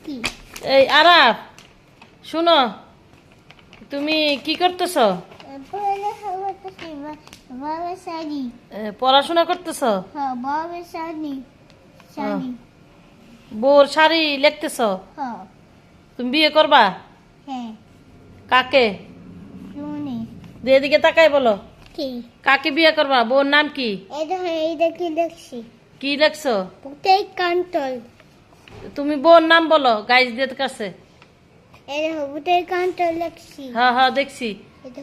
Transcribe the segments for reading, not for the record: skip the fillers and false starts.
কি এই আরাফ শুনো, তুমি কি করতেছ? পড়ালেখা করতেছি বাবা শাড়ি পড়াশোনা করতেছ? হ্যাঁ বাবা শাড়ি শাড়ি বউর শাড়ি লিখতেছ? হ্যাঁ তুমি বিয়ে করবা? হ্যাঁ কাকে? শুনি এদিকে তাকাই বলো, কি কাকে বিয়ে করবা? বউর নাম কি? এইটা কি দেখছি কি লিখছো? পুতেই কান্তল তুমি বউর নাম বলো গাইজদের কাছে। এটা পুতেই কান্তল দেখছি হ্যাঁ হ্যাঁ দেখছি।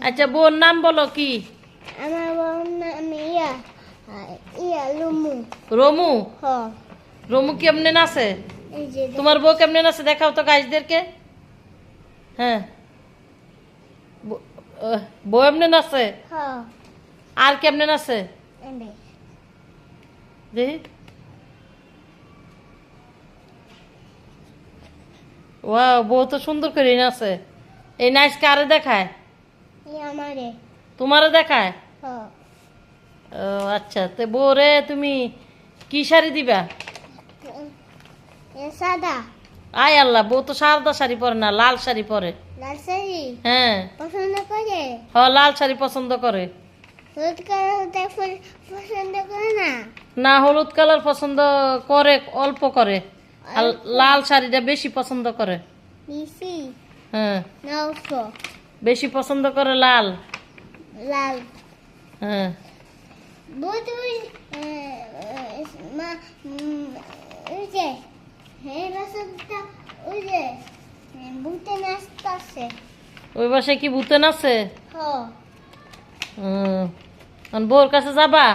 আচ্ছা বউর নাম বলো কি? আমার বাবার নাম ইয়া লুমু রমু। হ্যাঁ রমু কেমনে নাচে? এই যে তোমার বউ কেমনে নাচে দেখাও তো গাইজদেরকে। হ্যাঁ বউ এমনি নাচে? হ্যাঁ আর কেমনে নাচে এমবে দেখি। ওয়াও, বউ তো সুন্দর করে নাচে। এই নাচ কারে দেখায়? আমারে তোমারে দেখায়? হ্যাঁ ও আচ্ছা, তো বউরে তুমি কি শাড়ি দিবা? সাদা আয় আল্লাহ, বউ তো সাদা শাড়ি পরে না, লাল শাড়ি পরে। লাল শাড়ি হ্যাঁ পছন্দ করে লাল শাড়ি পছন্দ করে। হলুদ কালার পছন্দ করে না না, হলুদ কালার পছন্দ করে, অল্প করে। আর লাল শাড়িটা বেশি পছন্দ করে। মিশি হ্যাঁ নৌশ বেশি পছন্দ করে লাল। লাল হ্যাঁ বুধুই মা ওই যে হ্যাঁ রাস্তা ওই যে বুতে নাস্তা আছে ওই বাসায় কি ভূতেন আছে? হ্যাঁ বউর কাছে যাবা?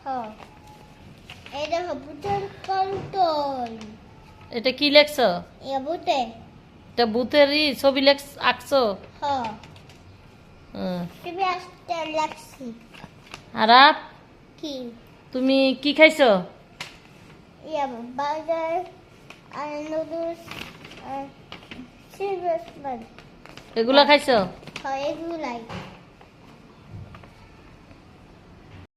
হ্যাঁ এটা বুতের কন্ট্রোল এটা কি লেখছো? এ বুতে এটা ভূতেরই ছবি আঁকছো? হ্যাঁ হুম। তুমি আসতে লাগছি আরাফ, কি তুমি কি খাইছো? ইয়া বার্গার আর নুডলস আর সিলভার স্পুন এগুলা খাইছো? হয় এগুলাই